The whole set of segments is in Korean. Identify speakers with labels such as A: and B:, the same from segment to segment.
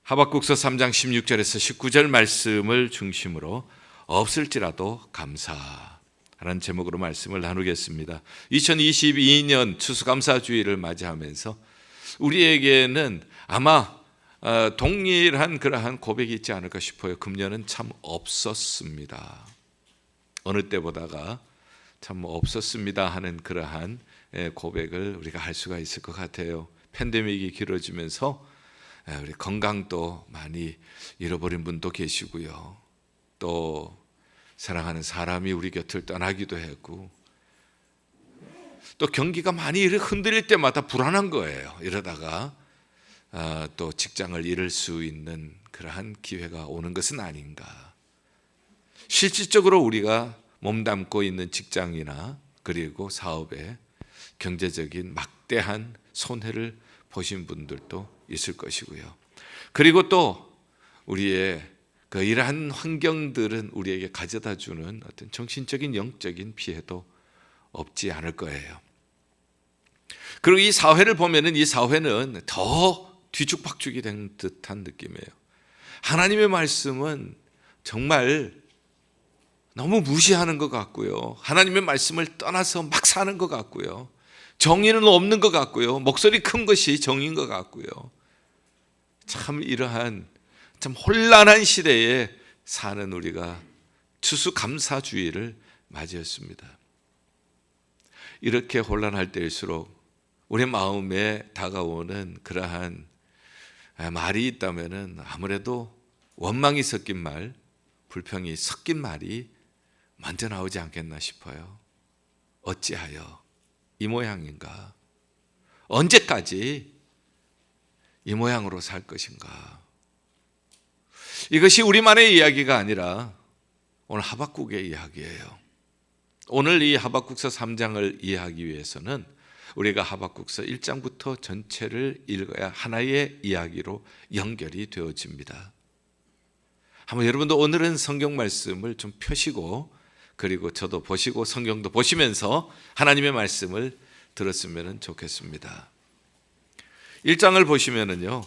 A: 하박국서 3장 16절에서 19절 말씀을 중심으로 없을지라도 감사라는 제목으로 말씀을 나누겠습니다. 2022년 추수감사주의를 맞이하면서 우리에게는 아마 동일한 그러한 고백이 있지 않을까 싶어요. 금년은 참 없었습니다. 어느 때보다가 참 없었습니다 하는 그러한 고백을 우리가 할 수가 있을 것 같아요. 팬데믹이 길어지면서 우리 건강도 많이 잃어버린 분도 계시고요. 또 사랑하는 사람이 우리 곁을 떠나기도 했고, 또 경기가 많이 흔들릴 때마다 불안한 거예요. 이러다가 또 직장을 잃을 수 있는 그러한 기회가 오는 것은 아닌가. 실질적으로 우리가 몸담고 있는 직장이나 그리고 사업에 경제적인 막대한 손해를 보신 분들도 있을 것이고요. 그리고 또 우리의 그 이러한 환경들은 우리에게 가져다 주는 어떤 정신적인 영적인 피해도 없지 않을 거예요. 그리고 이 사회를 보면은 이 사회는 더 뒤죽박죽이 된 듯한 느낌이에요. 하나님의 말씀은 정말 너무 무시하는 것 같고요. 하나님의 말씀을 떠나서 막 사는 것 같고요. 정의는 없는 것 같고요. 목소리 큰 것이 정의인 것 같고요. 참 이러한 참 혼란한 시대에 사는 우리가 추수감사주의를 맞이했습니다. 이렇게 혼란할 때일수록 우리 마음에 다가오는 그러한 말이 있다면은 아무래도 원망이 섞인 말, 불평이 섞인 말이 먼저 나오지 않겠나 싶어요. 어찌하여 이 모양인가? 언제까지 이 모양으로 살 것인가? 이것이 우리만의 이야기가 아니라 오늘 하박국의 이야기예요. 오늘 이 하박국서 3장을 이해하기 위해서는 우리가 하박국서 1장부터 전체를 읽어야 하나의 이야기로 연결이 되어집니다. 한번 여러분도 오늘은 성경 말씀을 좀 펴시고, 그리고 저도 보시고 성경도 보시면서 하나님의 말씀을 들었으면 좋겠습니다. 1장을 보시면은요,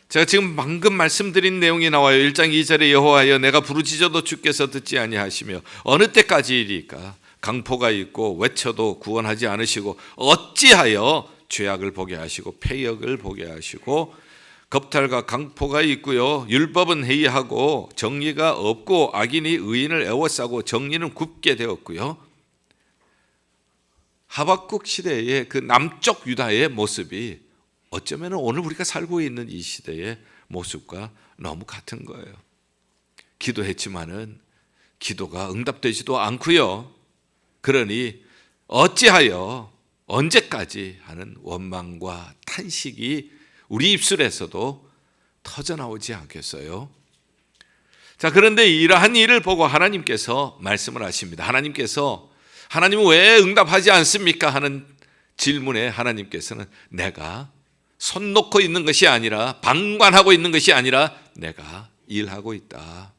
A: 제가 지금 방금 말씀드린 내용이 나와요. 1장 2절에 여호와여 내가 부르짖어도 주께서 듣지 아니하시며 어느 때까지이리까 강포가 있고 외쳐도 구원하지 않으시고 어찌하여 죄악을 보게 하시고 패역을 보게 하시고 겁탈과 강포가 있고요. 율법은 해이하고 정의가 없고 악인이 의인을 애워싸고 정의는 굽게 되었고요. 하박국 시대의 그 남쪽 유다의 모습이 어쩌면 오늘 우리가 살고 있는 이 시대의 모습과 너무 같은 거예요. 기도했지만은 기도가 응답되지도 않고요. 그러니 어찌하여 언제까지 하는 원망과 탄식이 우리 입술에서도 터져나오지 않겠어요? 자, 그런데 이러한 일을 보고 하나님께서 말씀을 하십니다. 하나님은 왜 응답하지 않습니까? 하는 질문에 하나님께서는 내가 손 놓고 있는 것이 아니라, 방관하고 있는 것이 아니라 내가 일하고 있다.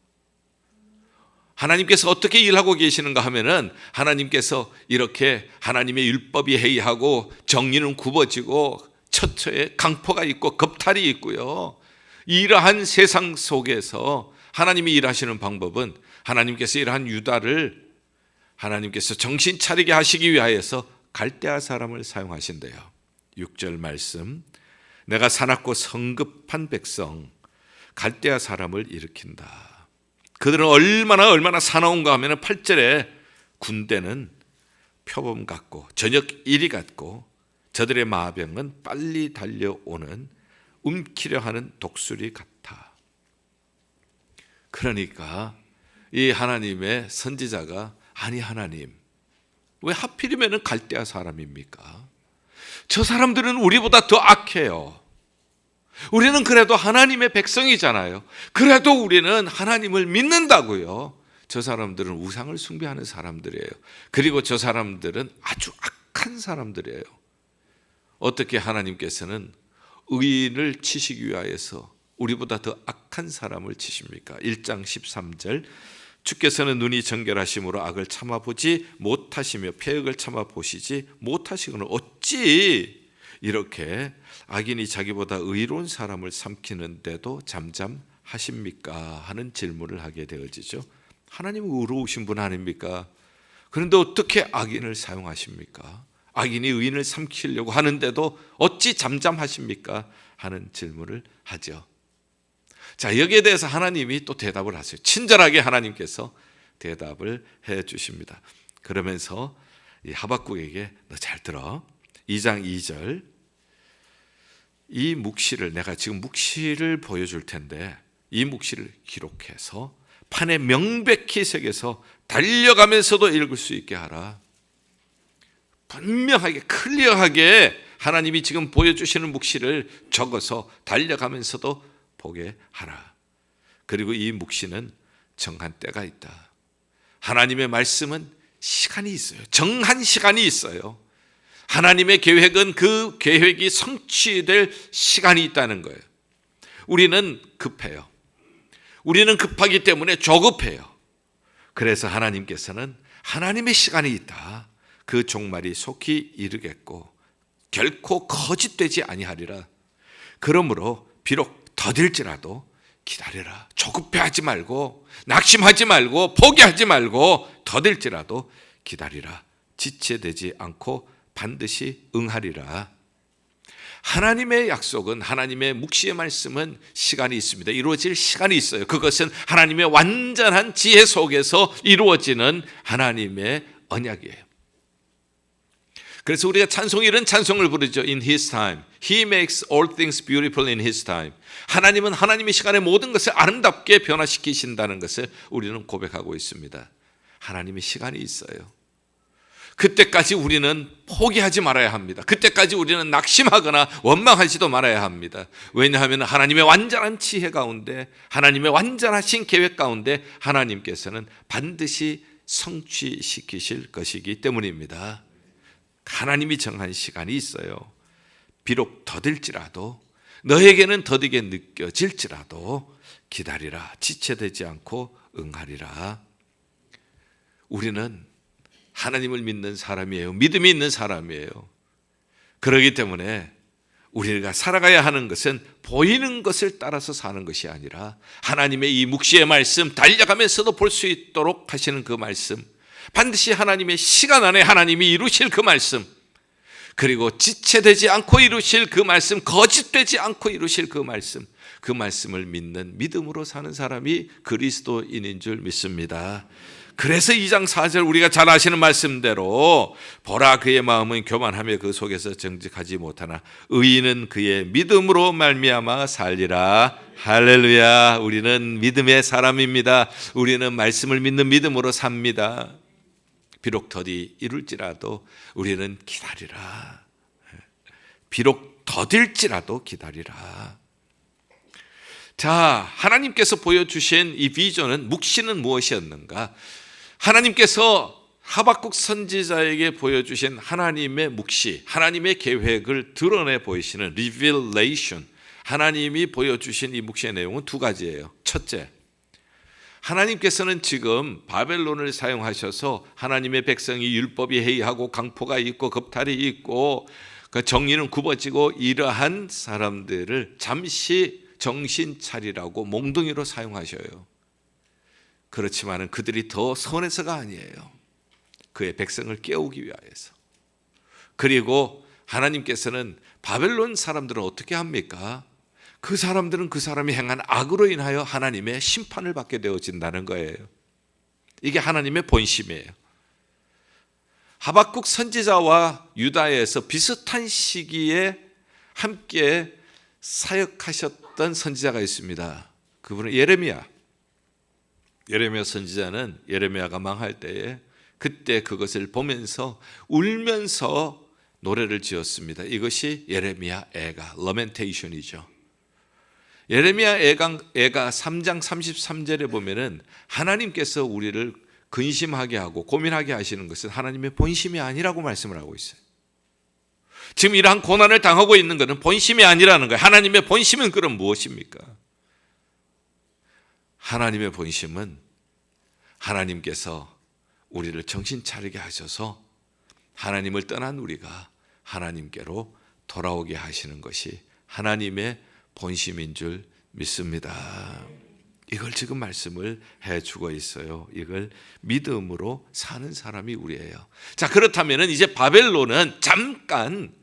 A: 하나님께서 어떻게 일하고 계시는가 하면은 하나님께서 이렇게 하나님의 율법이 해이하고 정의는 굽어지고 처처에 강포가 있고 겁탈이 있고요. 이러한 세상 속에서 하나님이 일하시는 방법은 하나님께서 이러한 유다를 하나님께서 정신 차리게 하시기 위하여서 갈대아 사람을 사용하신대요. 6절 말씀, 내가 사납고 성급한 백성 갈대아 사람을 일으킨다. 그들은 얼마나 사나운가 하면 8절에 군대는 표범 같고 저녁 이리 같고 저들의 마병은 빨리 달려오는 움키려 하는 독수리 같아. 그러니까 이 하나님의 선지자가, 아니 하나님 왜 하필이면 갈대아 사람입니까? 저 사람들은 우리보다 더 악해요. 우리는 그래도 하나님의 백성이잖아요. 그래도 우리는 하나님을 믿는다고요. 저 사람들은 우상을 숭배하는 사람들이에요. 그리고 저 사람들은 아주 악한 사람들이에요. 어떻게 하나님께서는 의인을 치시기 위하여서 우리보다 더 악한 사람을 치십니까? 1장 13절, 주께서는 눈이 정결하심으로 악을 참아보지 못하시며 패역을 참아보시지 못하시거늘 어찌 이렇게 악인이 자기보다 의로운 사람을 삼키는데도 잠잠하십니까? 하는 질문을 하게 되어지죠. 하나님은 의로우신 분 아닙니까? 그런데 어떻게 악인을 사용하십니까? 악인이 의인을 삼키려고 하는데도 어찌 잠잠하십니까? 하는 질문을 하죠. 자, 여기에 대해서 하나님이 또 대답을 하세요. 친절하게 하나님께서 대답을 해 주십니다. 그러면서 이 하박국에게 너 잘 들어. 2장 2절, 이 묵시를, 내가 지금 묵시를 보여줄 텐데 이 묵시를 기록해서 판에 명백히 새겨서 달려가면서도 읽을 수 있게 하라. 분명하게 클리어하게 하나님이 지금 보여주시는 묵시를 적어서 달려가면서도 보게 하라. 그리고 이 묵시는 정한 때가 있다. 하나님의 말씀은 시간이 있어요. 정한 시간이 있어요. 하나님의 계획은 그 계획이 성취될 시간이 있다는 거예요. 우리는 급해요. 우리는 급하기 때문에 조급해요. 그래서 하나님께서는 하나님의 시간이 있다. 그 종말이 속히 이르겠고 결코 거짓되지 아니하리라. 그러므로 비록 더딜지라도 기다려라. 조급해하지 말고, 낙심하지 말고, 포기하지 말고, 더딜지라도 기다리라. 지체되지 않고 반드시 응하리라. 하나님의 약속은, 하나님의 묵시의 말씀은 시간이 있습니다. 이루어질 시간이 있어요. 그것은 하나님의 완전한 지혜 속에서 이루어지는 하나님의 언약이에요. 그래서 우리가 찬송일은 찬송을 부르죠. In His time. He makes all things beautiful in His time. 하나님은 하나님의 시간에 모든 것을 아름답게 변화시키신다는 것을 우리는 고백하고 있습니다. 하나님의 시간이 있어요. 그때까지 우리는 포기하지 말아야 합니다. 그때까지 우리는 낙심하거나 원망하지도 말아야 합니다. 왜냐하면 하나님의 완전한 지혜 가운데, 하나님의 완전하신 계획 가운데 하나님께서는 반드시 성취시키실 것이기 때문입니다. 하나님이 정한 시간이 있어요. 비록 더딜지라도, 너에게는 더디게 느껴질지라도 기다리라. 지체되지 않고 응하리라. 우리는 하나님을 믿는 사람이에요. 믿음이 있는 사람이에요. 그렇기 때문에 우리가 살아가야 하는 것은 보이는 것을 따라서 사는 것이 아니라 하나님의 이 묵시의 말씀, 달려가면서도 볼 수 있도록 하시는 그 말씀, 반드시 하나님의 시간 안에 하나님이 이루실 그 말씀, 그리고 지체되지 않고 이루실 그 말씀, 거짓되지 않고 이루실 그 말씀, 그 말씀을 믿는 믿음으로 사는 사람이 그리스도인인 줄 믿습니다. 그래서 2장 4절 우리가 잘 아시는 말씀대로 보라 그의 마음은 교만하며 그 속에서 정직하지 못하나 의인은 그의 믿음으로 말미암아 살리라. 할렐루야. 우리는 믿음의 사람입니다. 우리는 말씀을 믿는 믿음으로 삽니다. 비록 더디 이룰지라도 우리는 기다리라. 비록 더딜지라도 기다리라. 자, 하나님께서 보여주신 이 비전은, 묵시는 무엇이었는가? 하나님께서 하박국 선지자에게 보여주신 하나님의 묵시, 하나님의 계획을 드러내 보이시는 revelation, 하나님이 보여주신 이 묵시의 내용은 두 가지예요. 첫째, 하나님께서는 지금 바벨론을 사용하셔서 하나님의 백성이 율법이 해이하고 강포가 있고 겁탈이 있고 그 정의는 굽어지고 이러한 사람들을 잠시 정신 차리라고 몽둥이로 사용하셔요. 그렇지만 그들이 더 선해서가 아니에요. 그의 백성을 깨우기 위하여서. 그리고 하나님께서는 바벨론 사람들은 어떻게 합니까? 그 사람들은 그 사람이 행한 악으로 인하여 하나님의 심판을 받게 되어진다는 거예요. 이게 하나님의 본심이에요. 하박국 선지자와 유다에서 비슷한 시기에 함께 사역하셨던 선지자가 있습니다. 그분은 예레미야. 예레미야 선지자는 예레미야가 망할 때에 그때 그것을 보면서 울면서 노래를 지었습니다. 이것이 예레미야 애가, 러멘테이션이죠. 예레미야 애가 3장 33절에 보면은 하나님께서 우리를 근심하게 하고 고민하게 하시는 것은 하나님의 본심이 아니라고 말씀을 하고 있어요. 지금 이러한 고난을 당하고 있는 것은 본심이 아니라는 거예요. 하나님의 본심은 그럼 무엇입니까? 하나님의 본심은 하나님께서 우리를 정신 차리게 하셔서 하나님을 떠난 우리가 하나님께로 돌아오게 하시는 것이 하나님의 본심인 줄 믿습니다. 이걸 지금 말씀을 해주고 있어요. 이걸 믿음으로 사는 사람이 우리예요. 자, 그렇다면 이제 바벨론은 잠깐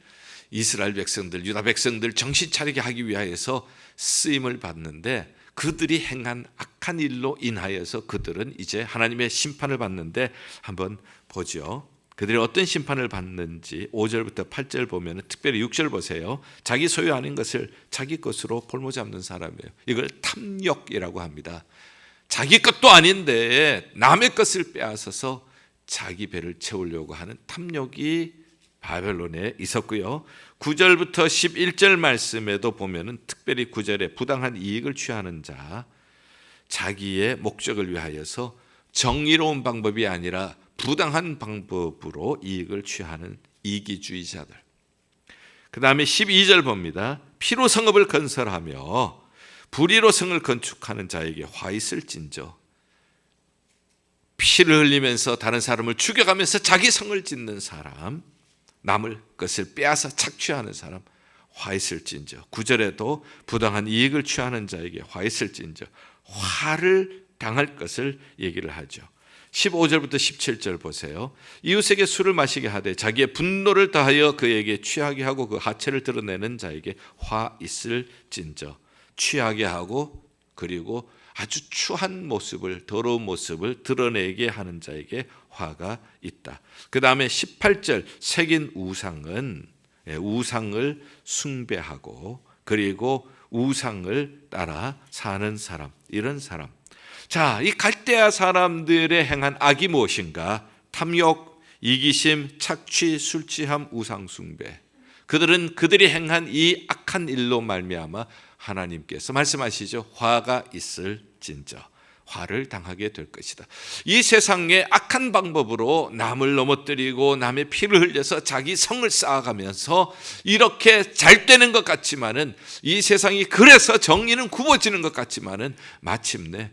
A: 이스라엘 백성들, 유다 백성들 정신 차리게 하기 위하여서 쓰임을 받는데, 그들이 행한 악한 일로 인하여서 그들은 이제 하나님의 심판을 받는데, 한번 보죠. 그들이 어떤 심판을 받는지 5절부터 8절 보면, 특별히 6절 보세요. 자기 소유 아닌 것을 자기 것으로 볼모잡는 사람이에요. 이걸 탐욕이라고 합니다. 자기 것도 아닌데 남의 것을 빼앗아서 자기 배를 채우려고 하는 탐욕이 바벨론에 있었고요. 9절부터 11절 말씀에도 보면은 특별히 9절에 부당한 이익을 취하는 자, 자기의 목적을 위하여서 정의로운 방법이 아니라 부당한 방법으로 이익을 취하는 이기주의자들. 그 다음에 12절 봅니다. 피로 성읍을 건설하며 불의로 성을 건축하는 자에게 화 있을진저. 피를 흘리면서 다른 사람을 죽여가면서 자기 성을 짓는 사람, 남을 것을 빼앗아 착취하는 사람, 화 있을진저. 9절에도 부당한 이익을 취하는 자에게 화 있을진저. 화를 당할 것을 얘기를 하죠. 15절부터 17절 보세요. 이웃에게 술을 마시게 하되 자기의 분노를 다하여 그에게 취하게 하고 그 하체를 드러내는 자에게 화 있을진저. 취하게 하고 그리고 아주 추한 모습을, 더러운 모습을 드러내게 하는 자에게 화가 있다. 그 다음에 18절, 새긴 우상은 우상을 숭배하고 그리고 우상을 따라 사는 사람, 이런 사람. 자, 이 갈대아 사람들의 행한 악이 무엇인가? 탐욕, 이기심, 착취, 술취함, 우상숭배. 그들은 그들이 행한 이 악한 일로 말미암아 하나님께서 말씀하시죠. 화가 있을진저. 화를 당하게 될 것이다. 이 세상의 악한 방법으로 남을 넘어뜨리고 남의 피를 흘려서 자기 성을 쌓아가면서 이렇게 잘 되는 것 같지만은, 이 세상이 그래서 정의는 굽어지는 것 같지만은 마침내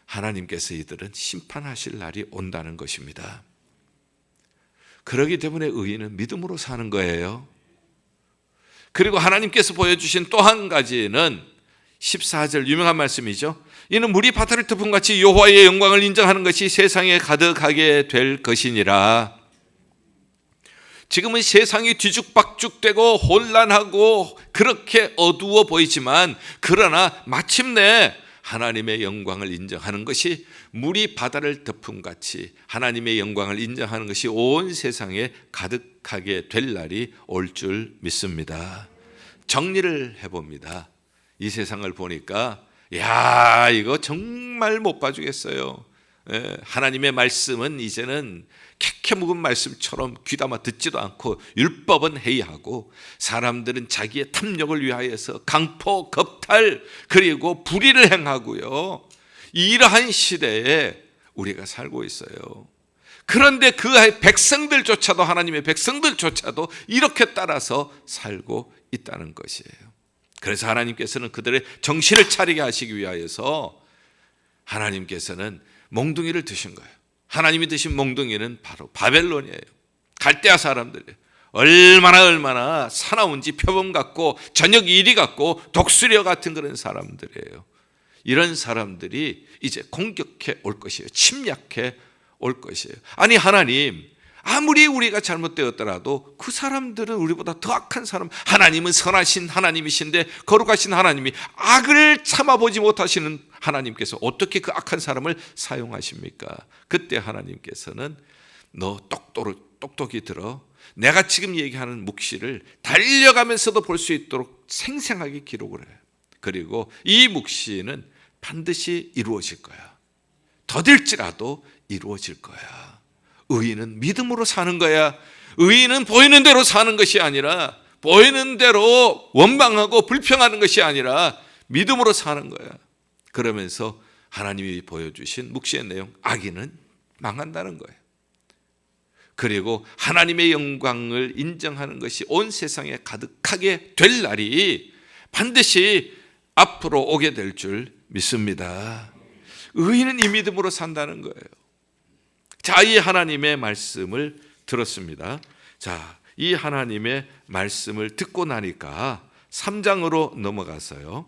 A: 하나님께서 이들은 심판하실 날이 온다는 것입니다. 그렇기 때문에 의인은 믿음으로 사는 거예요. 그리고 하나님께서 보여주신 또 한 가지는 14절 유명한 말씀이죠. 이는 물이 바다를 덮음같이 여호와의 영광을 인정하는 것이 세상에 가득하게 될 것이니라. 지금은 세상이 뒤죽박죽되고 혼란하고 그렇게 어두워 보이지만, 그러나 마침내 하나님의 영광을 인정하는 것이 물이 바다를 덮음같이 하나님의 영광을 인정하는 것이 온 세상에 가득하게 될 날이 올 줄 믿습니다. 정리를 해봅니다. 이 세상을 보니까 야, 이거 정말 못 봐주겠어요. 하나님의 말씀은 이제는 캐캐 묵은 말씀처럼 귀담아 듣지도 않고, 율법은 해이하고, 사람들은 자기의 탐욕을 위하여서 강포, 겁탈, 그리고 불의를 행하고요. 이러한 시대에 우리가 살고 있어요. 그런데 그 백성들조차도, 하나님의 백성들조차도 이렇게 따라서 살고 있다는 것이에요. 그래서 하나님께서는 그들의 정신을 차리게 하시기 위하여서 하나님께서는 몽둥이를 드신 거예요. 하나님이 드신 몽둥이는 바로 바벨론이에요. 갈대아 사람들이에요. 얼마나 사나운지 표범 같고 저녁 이리 같고 독수리 같은 그런 사람들이에요. 이런 사람들이 이제 공격해 올 것이에요. 침략해 올 것이에요. 아니, 하나님, 아무리 우리가 잘못되었더라도 그 사람들은 우리보다 더 악한 사람, 하나님은 선하신 하나님이신데, 거룩하신 하나님이 악을 참아보지 못하시는 하나님께서 어떻게 그 악한 사람을 사용하십니까? 그때 하나님께서는 너 똑똑히 들어. 내가 지금 얘기하는 묵시를 달려가면서도 볼 수 있도록 생생하게 기록을 해요. 그리고 이 묵시는 반드시 이루어질 거야. 더딜지라도 이루어질 거야. 의인은 믿음으로 사는 거야. 의인은 보이는 대로 사는 것이 아니라, 보이는 대로 원망하고 불평하는 것이 아니라 믿음으로 사는 거야. 그러면서 하나님이 보여주신 묵시의 내용, 악인은 망한다는 거예요. 그리고 하나님의 영광을 인정하는 것이 온 세상에 가득하게 될 날이 반드시 앞으로 오게 될 줄 믿습니다. 의인은 이 믿음으로 산다는 거예요. 자, 이 하나님의 말씀을 들었습니다. 자, 이 하나님의 말씀을 듣고 나니까 3장으로 넘어가서요.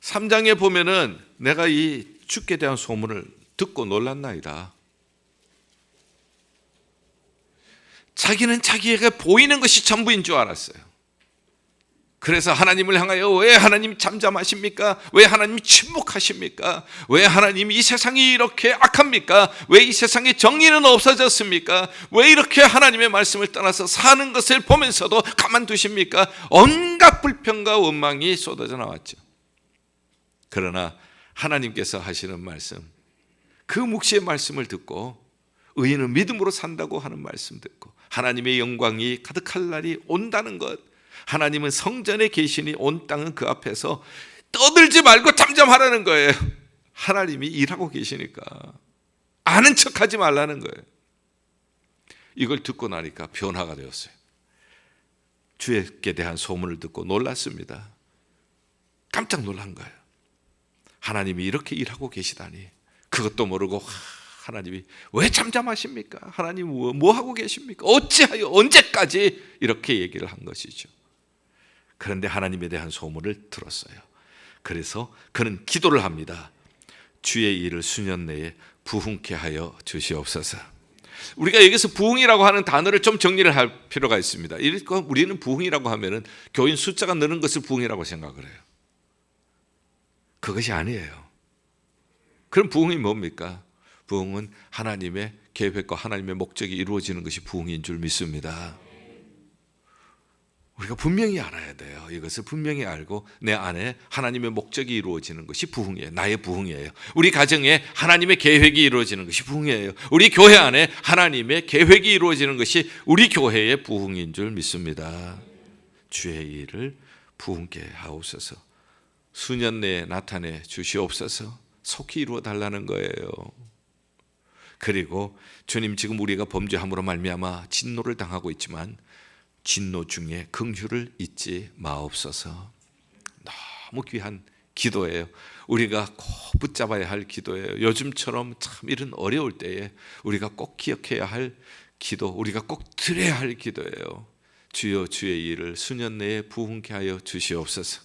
A: 3장에 보면은 내가 이 주께 대한 소문을 듣고 놀랐나이다. 자기는 자기에게 보이는 것이 전부인 줄 알았어요. 그래서 하나님을 향하여 왜 하나님이 잠잠하십니까? 왜 하나님이 침묵하십니까? 왜 하나님이 이 세상이 이렇게 악합니까? 왜 이 세상에 정의는 없어졌습니까? 왜 이렇게 하나님의 말씀을 떠나서 사는 것을 보면서도 가만두십니까? 온갖 불평과 원망이 쏟아져 나왔죠. 그러나 하나님께서 하시는 말씀, 그 묵시의 말씀을 듣고 의인은 믿음으로 산다고 하는 말씀 듣고 하나님의 영광이 가득할 날이 온다는 것, 하나님은 성전에 계시니 온 땅은 그 앞에서 떠들지 말고 잠잠하라는 거예요. 하나님이 일하고 계시니까 아는 척하지 말라는 거예요. 이걸 듣고 나니까 변화가 되었어요. 주께 대한 소문을 듣고 놀랐습니다. 깜짝 놀란 거예요. 하나님이 이렇게 일하고 계시다니. 그것도 모르고 하나님이 왜 잠잠하십니까? 하나님 뭐 하고 계십니까? 어찌하여 언제까지 이렇게 얘기를 한 것이죠. 그런데 하나님에 대한 소문을 들었어요. 그래서 그는 기도를 합니다. 주의 일을 수년 내에 부흥케 하여 주시옵소서. 우리가 여기서 부흥이라고 하는 단어를 좀 정리를 할 필요가 있습니다. 우리는 부흥이라고 하면은 교인 숫자가 느는 것을 부흥이라고 생각을 해요. 그것이 아니에요. 그럼 부흥이 뭡니까? 부흥은 하나님의 계획과 하나님의 목적이 이루어지는 것이 부흥인 줄 믿습니다. 우리가 분명히 알아야 돼요. 이것을 분명히 알고 내 안에 하나님의 목적이 이루어지는 것이 부흥이에요. 나의 부흥이에요. 우리 가정에 하나님의 계획이 이루어지는 것이 부흥이에요. 우리 교회 안에 하나님의 계획이 이루어지는 것이 우리 교회의 부흥인 줄 믿습니다. 주의 일을 부흥케 하옵소서. 수년 내에 나타내 주시옵소서. 속히 이루어 달라는 거예요. 그리고 주님, 지금 우리가 범죄함으로 말미암아 진노를 당하고 있지만 진노 중에 긍휼을 잊지 마옵소서. 너무 귀한 기도예요. 우리가 꼭 붙잡아야 할 기도예요. 요즘처럼 참 이런 어려울 때에 우리가 꼭 기억해야 할 기도, 우리가 꼭 드려야 할 기도예요. 주여, 주의 일을 수년 내에 부흥케 하여 주시옵소서.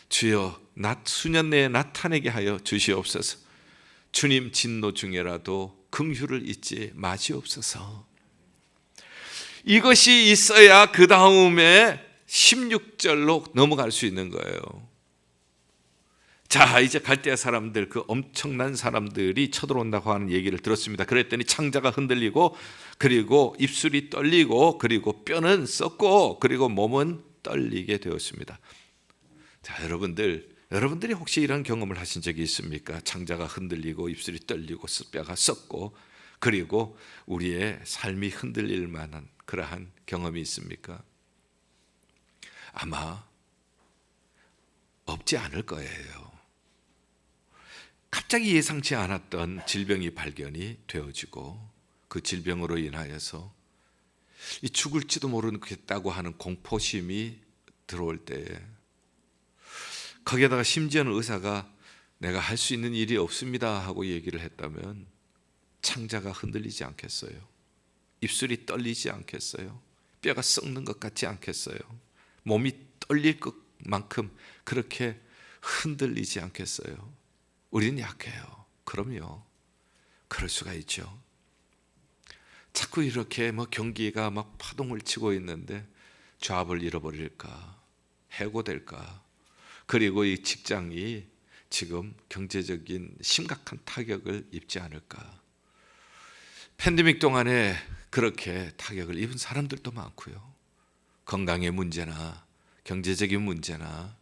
A: 주여, 수년 내에 나타내게 하여 주시옵소서. 주님, 진노 중에라도 긍휼을 잊지 마시옵소서. 이것이 있어야 그 다음에 16절로 넘어갈 수 있는 거예요. 자, 이제 갈대아 사람들, 그 엄청난 사람들이 쳐들어온다고 하는 얘기를 들었습니다. 그랬더니 창자가 흔들리고, 그리고 입술이 떨리고, 그리고 뼈는 썩고, 그리고 몸은 떨리게 되었습니다. 자, 여러분들이 혹시 이런 경험을 하신 적이 있습니까? 창자가 흔들리고, 입술이 떨리고, 뼈가 썩고, 그리고 우리의 삶이 흔들릴 만한 그러한 경험이 있습니까? 아마 없지 않을 거예요. 갑자기 예상치 않았던 질병이 발견이 되어지고 그 질병으로 인하여서 죽을지도 모르겠다고 하는 공포심이 들어올 때에, 거기에다가 심지어는 의사가 내가 할 수 있는 일이 없습니다 하고 얘기를 했다면 창자가 흔들리지 않겠어요? 입술이 떨리지 않겠어요? 뼈가 썩는 것 같지 않겠어요? 몸이 떨릴 것만큼 그렇게 흔들리지 않겠어요? 우리는 약해요. 그럼요. 그럴 수가 있죠. 자꾸 이렇게 경기가 막 파동을 치고 있는데 조합을 잃어버릴까? 해고될까? 그리고 이 직장이 지금 경제적인 심각한 타격을 입지 않을까? 팬데믹 동안에 그렇게 타격을 입은 사람들도 많고요. 건강의 문제나 경제적인 문제나,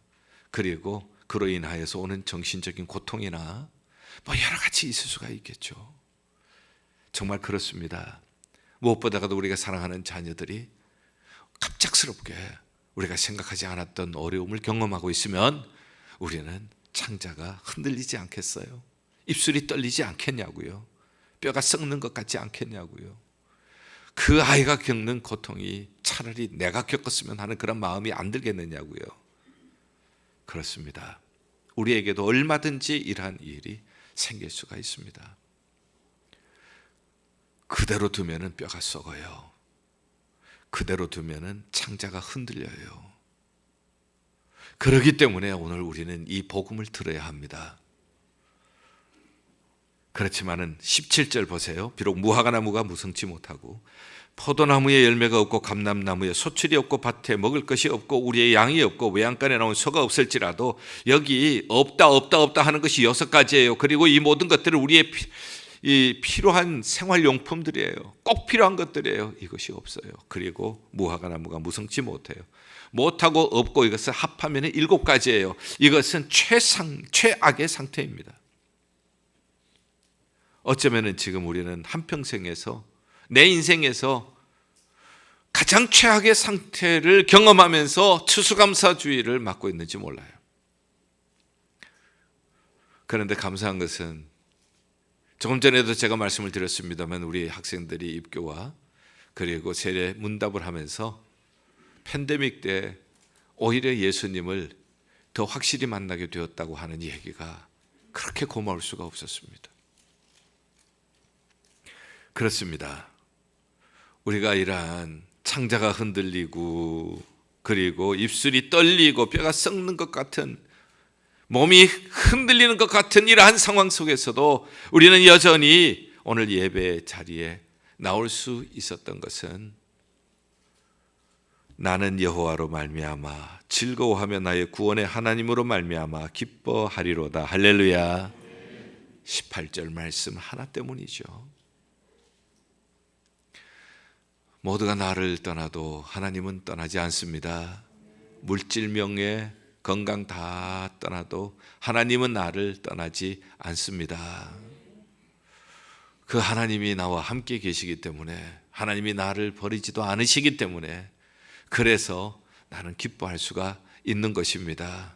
A: 그리고 그로 인하여서 오는 정신적인 고통이나 여러 가지 있을 수가 있겠죠. 정말 그렇습니다. 무엇보다도 우리가 사랑하는 자녀들이 갑작스럽게 우리가 생각하지 않았던 어려움을 경험하고 있으면 우리는 창자가 흔들리지 않겠어요? 입술이 떨리지 않겠냐고요? 뼈가 썩는 것 같지 않겠냐고요? 그 아이가 겪는 고통이 차라리 내가 겪었으면 하는 그런 마음이 안 들겠느냐고요? 그렇습니다. 우리에게도 얼마든지 이러한 일이 생길 수가 있습니다. 그대로 두면은 뼈가 썩어요. 그대로 두면은 창자가 흔들려요. 그렇기 때문에 오늘 우리는 이 복음을 들어야 합니다. 그렇지만은 17절 보세요. 비록 무화과나무가 무성치 못하고 포도나무에 열매가 없고 감람나무에 소출이 없고 밭에 먹을 것이 없고 우리의 양이 없고 외양간에 나온 소가 없을지라도, 여기 없다 하는 것이 6가지예요. 그리고 이 모든 것들은 우리의 필요한 생활용품들이에요. 꼭 필요한 것들이에요. 이것이 없어요. 그리고 무화과나무가 무성치 못해요. 못하고 없고 이것을 합하면 7가지예요. 이것은 최악의 상태입니다. 어쩌면 지금 우리는 한평생에서, 내 인생에서 가장 최악의 상태를 경험하면서 추수감사주의를 맡고 있는지 몰라요. 그런데 감사한 것은, 조금 전에도 제가 말씀을 드렸습니다만, 우리 학생들이 입교와 그리고 세례 문답을 하면서 팬데믹 때 오히려 예수님을 더 확실히 만나게 되었다고 하는 얘기가 그렇게 고마울 수가 없었습니다. 그렇습니다. 우리가 이러한 창자가 흔들리고 그리고 입술이 떨리고 뼈가 썩는 것 같은, 몸이 흔들리는 것 같은 이러한 상황 속에서도 우리는 여전히 오늘 예배 자리에 나올 수 있었던 것은, 나는 여호와로 말미암아 즐거워하며 나의 구원의 하나님으로 말미암아 기뻐하리로다. 할렐루야. 18절 말씀 하나 때문이죠. 모두가 나를 떠나도 하나님은 떠나지 않습니다. 물질, 명예, 건강 다 떠나도 하나님은 나를 떠나지 않습니다. 그 하나님이 나와 함께 계시기 때문에, 하나님이 나를 버리지도 않으시기 때문에, 그래서 나는 기뻐할 수가 있는 것입니다.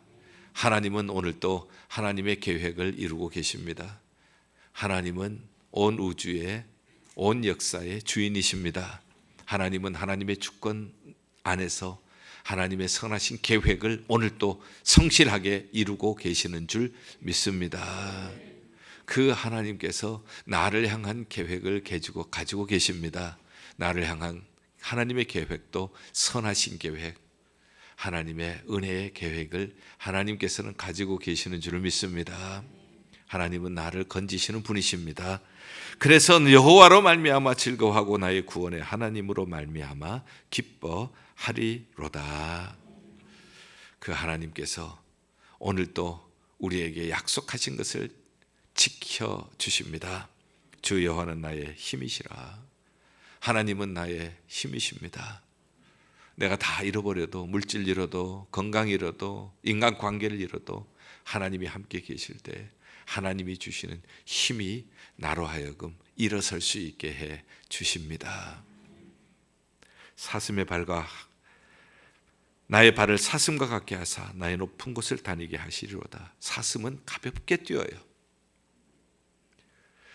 A: 하나님은 오늘도 하나님의 계획을 이루고 계십니다. 하나님은 온 우주의, 온 역사의 주인이십니다. 하나님은 하나님의 주권 안에서 하나님의 선하신 계획을 오늘도 성실하게 이루고 계시는 줄 믿습니다. 그 하나님께서 나를 향한 계획을 가지고 계십니다. 나를 향한 하나님의 계획도 선하신 계획, 하나님의 은혜의 계획을 하나님께서는 가지고 계시는 줄 믿습니다. 하나님은 나를 건지시는 분이십니다. 그래서 여호와로 말미암아 즐거워하고 나의 구원의 하나님으로 말미암아 기뻐하리로다. 그 하나님께서 오늘도 우리에게 약속하신 것을 지켜주십니다. 주 여호와는 나의 힘이시라. 하나님은 나의 힘이십니다. 내가 다 잃어버려도, 물질 잃어도, 건강 잃어도, 인간관계를 잃어도 하나님이 함께 계실 때 하나님이 주시는 힘이 나로 하여금 일어설 수 있게 해 주십니다. 사슴의 발과 나의 발을 사슴과 같게 하사 나의 높은 곳을 다니게 하시리로다. 사슴은 가볍게 뛰어요.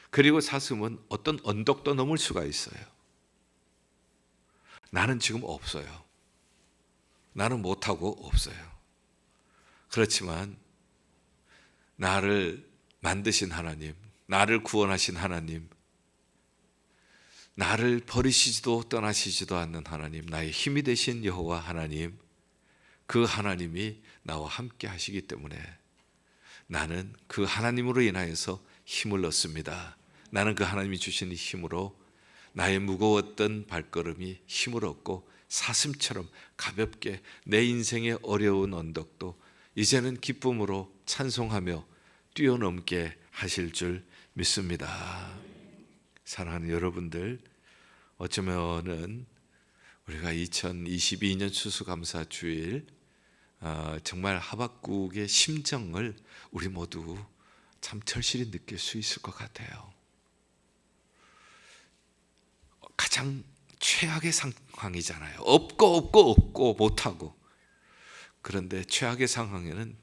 A: 그리고 사슴은 어떤 언덕도 넘을 수가 있어요. 나는 지금 없어요. 나는 못하고 없어요. 그렇지만 나를 만드신 하나님, 나를 구원하신 하나님, 나를 버리시지도 떠나시지도 않는 하나님, 나의 힘이 되신 여호와 하나님, 그 하나님이 나와 함께 하시기 때문에 나는 그 하나님으로 인하여서 힘을 얻습니다. 나는 그 하나님이 주시는 힘으로 나의 무거웠던 발걸음이 힘을 얻고 사슴처럼 가볍게 내 인생의 어려운 언덕도 이제는 기쁨으로 찬송하며 뛰어넘게 하실 줄 믿습니다. 사랑하는 여러분들, 어쩌면은 우리가 2022년 추수감사 주일 정말 하박국의 심정을 우리 모두 참 절실히 느낄 수 있을 것 같아요. 가장 최악의 상황이잖아요. 없고 못하고. 그런데 최악의 상황에는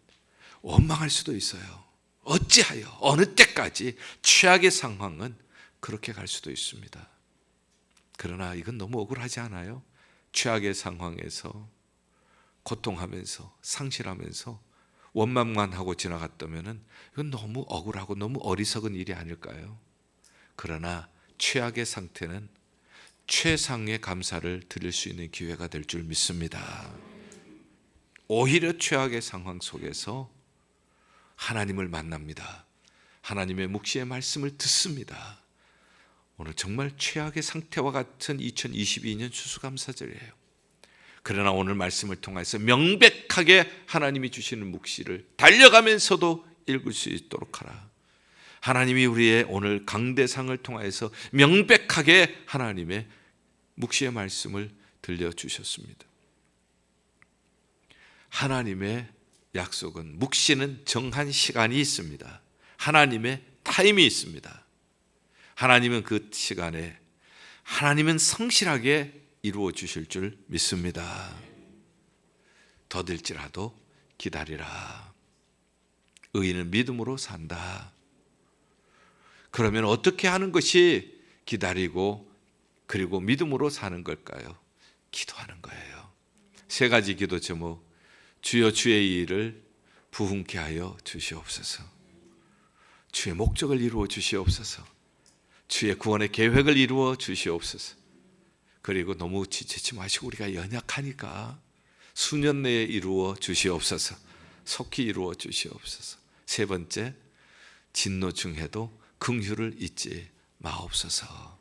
A: 원망할 수도 있어요. 어찌하여 어느 때까지 최악의 상황은 그렇게 갈 수도 있습니다. 그러나 이건 너무 억울하지 않아요? 최악의 상황에서 고통하면서 상실하면서 원망만 하고 지나갔다면 이건 너무 억울하고 너무 어리석은 일이 아닐까요? 그러나 최악의 상태는 최상의 감사를 드릴 수 있는 기회가 될 줄 믿습니다. 오히려 최악의 상황 속에서 하나님을 만납니다. 하나님의 묵시의 말씀을 듣습니다. 오늘 정말 최악의 상태와 같은 2022년 추수감사절이에요. 그러나 오늘 말씀을 통해서 명백하게 하나님이 주시는 묵시를 달려가면서도 읽을 수 있도록 하라. 하나님이 우리의 오늘 강대상을 통해서 명백하게 하나님의 묵시의 말씀을 들려주셨습니다. 하나님의 약속은, 묵시는 정한 시간이 있습니다. 하나님의 타임이 있습니다. 하나님은 그 시간에 하나님은 성실하게 이루어 주실 줄 믿습니다. 더딜지라도 기다리라. 의인은 믿음으로 산다. 그러면 어떻게 하는 것이 기다리고 그리고 믿음으로 사는 걸까요? 기도하는 거예요. 세 가지 기도 제목. 주여 주의 일을 부흥케 하여 주시옵소서. 주의 목적을 이루어 주시옵소서. 주의 구원의 계획을 이루어 주시옵소서. 그리고 너무 지치지 마시고 우리가 연약하니까 수년 내에 이루어 주시옵소서. 속히 이루어 주시옵소서. 세 번째, 진노 중에도 긍휼을 잊지 마옵소서.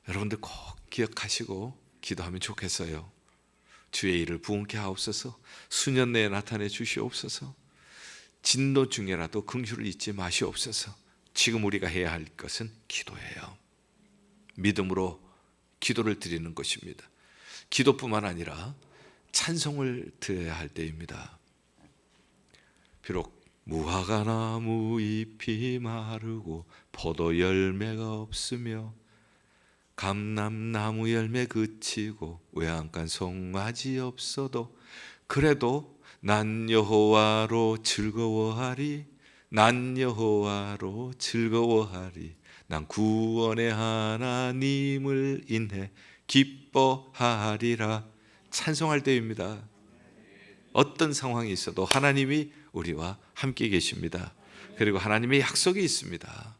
A: 여러분들 꼭 기억하시고 기도하면 좋겠어요. 주의 일을 부흥케 하옵소서. 수년 내에 나타내 주시옵소서. 진노 중에라도 긍휼을 잊지 마시옵소서. 지금 우리가 해야 할 것은 기도예요. 믿음으로 기도를 드리는 것입니다. 기도뿐만 아니라 찬송을 드려야 할 때입니다. 비록 무화과 나무 잎이 마르고 포도 열매가 없으며 감람나무 열매 그치고 외양간 송아지 없어도 그래도 난 여호와로 즐거워하리. 난 여호와로 즐거워하리. 난 구원의 하나님을 인해 기뻐하리라. 찬송할 때입니다. 어떤 상황이 있어도 하나님이 우리와 함께 계십니다. 그리고 하나님의 약속이 있습니다.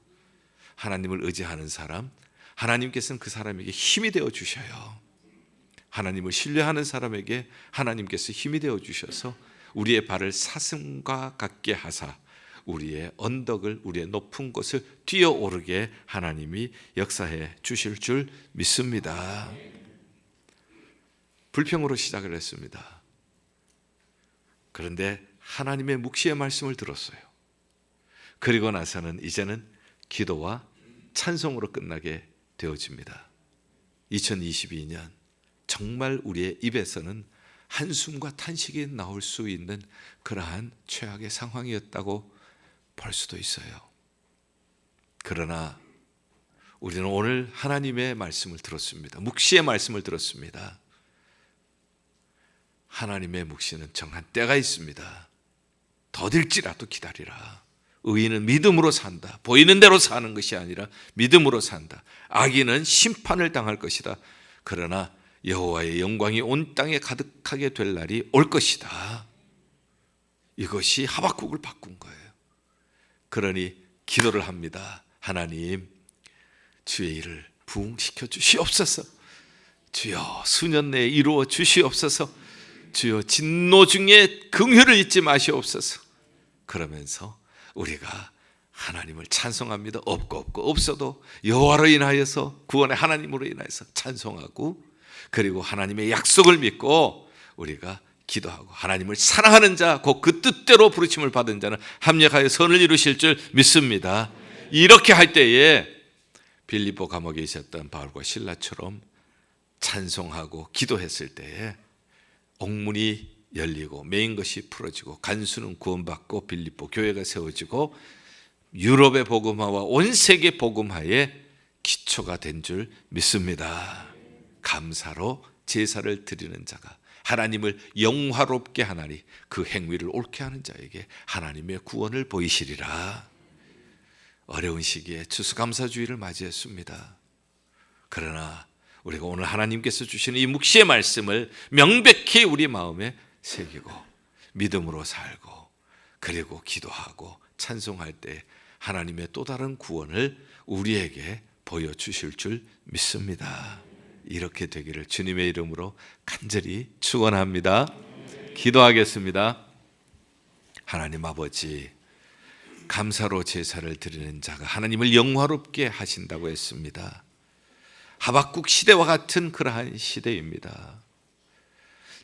A: 하나님을 의지하는 사람, 하나님께서는 그 사람에게 힘이 되어 주셔요. 하나님을 신뢰하는 사람에게 하나님께서 힘이 되어 주셔서 우리의 발을 사슴과 같게 하사 우리의 언덕을, 우리의 높은 곳을 뛰어오르게 하나님이 역사해 주실 줄 믿습니다. 불평으로 시작을 했습니다. 그런데 하나님의 묵시의 말씀을 들었어요. 그리고 나서는 이제는 기도와 찬송으로 끝나게 되어집니다. 2022년 정말 우리의 입에서는 한숨과 탄식이 나올 수 있는 그러한 최악의 상황이었다고 볼 수도 있어요. 그러나 우리는 오늘 하나님의 말씀을 들었습니다. 묵시의 말씀을 들었습니다. 하나님의 묵시는 정한 때가 있습니다. 더딜지라도 기다리라. 의인은 믿음으로 산다. 보이는 대로 사는 것이 아니라 믿음으로 산다. 악인은 심판을 당할 것이다. 그러나 여호와의 영광이 온 땅에 가득하게 될 날이 올 것이다. 이것이 하박국을 바꾼 거예요. 그러니 기도를 합니다. 하나님, 주의 일을 부흥시켜 주시옵소서. 주여 수년 내에 이루어 주시옵소서. 주여 진노 중에 긍휼을 잊지 마시옵소서. 그러면서 우리가 하나님을 찬송합니다. 없고 없어도 여호와로 인하여서, 구원의 하나님으로 인하여서 찬송하고, 그리고 하나님의 약속을 믿고 우리가 기도하고, 하나님을 사랑하는 자, 곧 그 뜻대로 부르심을 받은 자는 합력하여 선을 이루실 줄 믿습니다. 이렇게 할 때에 빌립보 감옥에 있었던 바울과 실라처럼 찬송하고 기도했을 때에 옥문이 열리고 메인 것이 풀어지고 간수는 구원받고 빌립보 교회가 세워지고 유럽의 복음화와 온 세계 복음화의 기초가 된 줄 믿습니다. 감사로 제사를 드리는 자가 하나님을 영화롭게 하나니 그 행위를 옳게 하는 자에게 하나님의 구원을 보이시리라. 어려운 시기에 추수감사주의를 맞이했습니다. 그러나 우리가 오늘 하나님께서 주시는 이 묵시의 말씀을 명백히 우리 마음에 새기고 믿음으로 살고 그리고 기도하고 찬송할 때 하나님의 또 다른 구원을 우리에게 보여주실 줄 믿습니다. 이렇게 되기를 주님의 이름으로 간절히 축원합니다. 기도하겠습니다. 하나님 아버지, 감사로 제사를 드리는 자가 하나님을 영화롭게 하신다고 했습니다. 하박국 시대와 같은 그러한 시대입니다.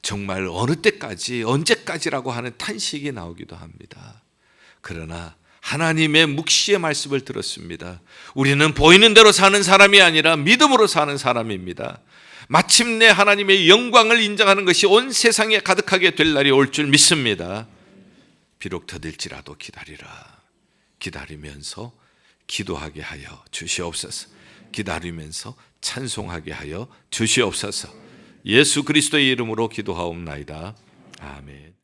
A: 정말 어느 때까지, 언제까지라고 하는 탄식이 나오기도 합니다. 그러나 하나님의 묵시의 말씀을 들었습니다. 우리는 보이는 대로 사는 사람이 아니라 믿음으로 사는 사람입니다. 마침내 하나님의 영광을 인정하는 것이 온 세상에 가득하게 될 날이 올 줄 믿습니다. 비록 더딜지라도 기다리면서 기도하게 하여 주시옵소서. 기다리면서 찬송하게 하여 주시옵소서. 예수 그리스도의 이름으로 기도하옵나이다. 아멘.